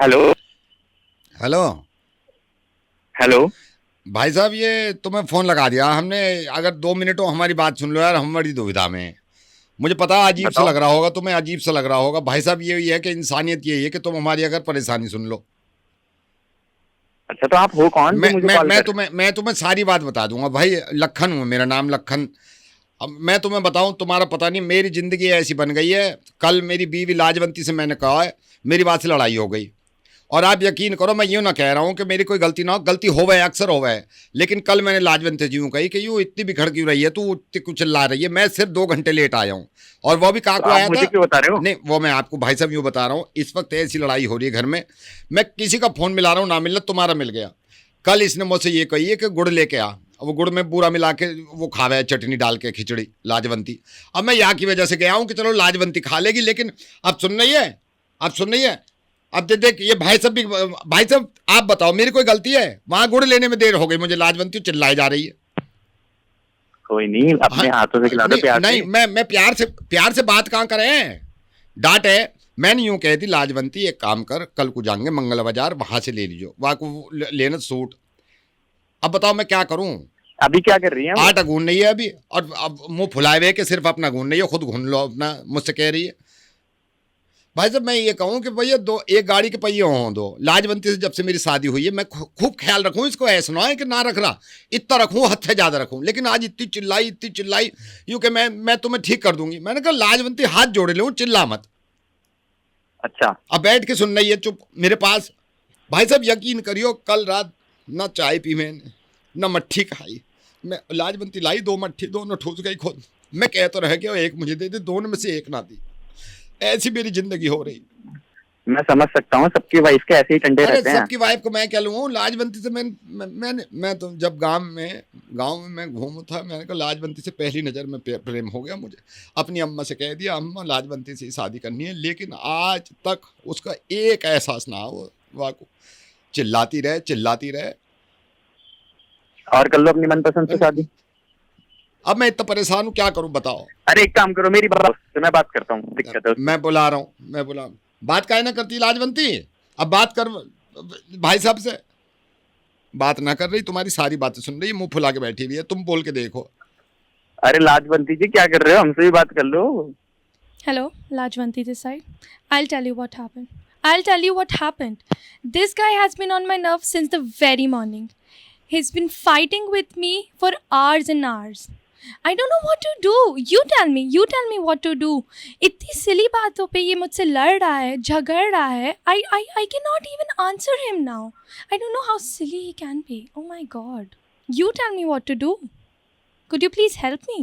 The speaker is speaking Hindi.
हेलो। हेलो। हेलो। भाई साहब, ये तुम्हें फोन लगा दिया हमने। अगर 2 मिनट हो हमारी बात सुन लो यार, हम बड़ी दुविधा में हैं। मुझे पता है अजीब सा बताओ। लग रहा होगा, तुम्हें अजीब सा लग रहा होगा भाई साहब। यही है कि इंसानियत यही है कि तुम हमारी अगर परेशानी सुन लो। अच्छा, तो आप हो कौन जो मैं मुझे मैं कॉल मैं कर रहे तुम्हें मैं तुम्हें सारी बाट बता दूंगा भाई। लखन हूँ, मेरा नाम लखन। अब मैं तुम्हें बताऊं, तुम्हारा पता नहीं, मेरी जिंदगी ऐसी बन गई है। कल मेरी बीवी लाजवंती से मैंने कहा है, मेरी बात से लड़ाई हो गई। और आप यकीन करो, मैं यूं ना कह रहा हूं कि मेरी कोई गलती ना हो, गलती होवे अक्सर होवे। लेकिन कल मैंने लाजवंत जी यूं कही कि यूं इतनी बिखड़ क्यों रही है तू, इतनी कुछ चिल्ला रही है। मैं सिर्फ 2 घंटे लेट आया हूं। और वो भी कहा तो को आप आया मुझे था। क्यों बता रहे हो? नहीं, वो मैं आपको भाई साहब यूं बता रहा हूं, इस वक्त ऐसी लड़ाई हो रही है घर में। मैं किसी का फोन मिला रहा हूं, ना मिलना, तुम्हारा मिल गया। कल इसने मुझसे ये कही है कि गुड़ लेके आ। वो गुड़ में बूरा मिला के वो खावे है, चटनी डाल के खिचड़ी लाजवंती। अब मैं यहाँ की वजह से गया हूं कि चलो लाजवंती खा लेगी, लेकिन अब सुन रही है। अब सुन रही है। अब देख ये भाई साहब भी। भाई साहब आप बताओ, मेरी कोई गलती है? वहां गुड़ लेने में देर हो गई, मुझे लाजवंती चिल्लाई जा रही है। कोई नहीं, हाँ। अपने हाथों से खिला दो नहीं प्यार नहीं, से। मैं प्यार से बात कहाँ करें। डांट है। मैंने यूं कह दी, लाजवंती एक काम कर, कल को जाएंगे मंगल बाजार, वहां से ले लीजिए वहां को लेना सूट। अब बताओ मैं क्या करूं। अभी क्या कर रही हैं वो? आटा गूंद नहीं है अभी, और अब मुंह फुलाए हुए कि सिर्फ अपना गूंद नहीं है, खुद गूंद लो अपना, मुझसे कह रही है। भाई साहब मैं ये कहूँ कि भैया दो एक गाड़ी के पहिए हों दो। लाजवंती से जब से मेरी शादी हुई है, मैं खूब ख्याल रखूँ इसको, ऐसा ना है कि ना रख रहा। इतना रखूँ, हद से ज्यादा रखूँ, लेकिन आज इतनी चिल्लाई यूं कि मैं तुम्हें ठीक कर दूंगी। मैंने कहा लाजवंती हाथ जोड़े लूँ, चिल्ला मत। अच्छा। अब बैठ के सुन रही है चुप मेरे पास। भाई साहब यकीन करियो, कल रात ना चाय पी मैंने, ना मट्ठी खाई। मैं लाजवंती लाई 2 मट्ठी, दोनों ठूस गई खुद। मैं कह तो रह गया एक मुझे दे दे, दोनों में से एक ना दी। ऐसी मेरी जिंदगी हो रही। मैं समझ सकता हूँ, सबकी वाइफ के ऐसे ही टंडे अरे रहते हैं। सबकी वाइफ को मैं क्या लूँ, लाजवंती से मैं तो जब गांव में मैं घूमू था, मैंने कहा लाजवंती से पहली नज़र में प्रेम हो गया मुझे। अपनी अम्मा से कह दिया, अम्मा लाजवंती से ही शादी करनी है, लेकिन आज तक उसका एक एहसास ना हो। वाको चिल्लाती रहे। और कर लो अपनी मनपसंद से शादी। अब मैं इतना परेशान हूँ, क्या करूँ बताओ। अरे एक काम करो, मेरी बात से मैं बात करता हूँ, दिक्कत है उसमें। मैं बुला बात काहे ना करती लाजवंती। अब बात कर भाई साहब से। बात ना कर रही, तुम्हारी सारी बातें सुन रही, मुंह फुला के बैठी हुई है, तुम बोल के देखो। अरे लाजवंती जी, क्या कर रहे हो? हमसे भी बात कर लो। Hello, Lajwanti this side. I'll tell you what happened. I'll tell you what happened. This guy has been on my nerves since the very morning. He's been fighting with me for hours and hours. I don't know what to do. You tell me what to do. इतनी silly बातों पे ये मुझसे लड़ रहा है, झगड़ रहा है. I cannot even answer him now. I don't know how silly he can be. Oh my god. You tell me what to do. Could you please help me?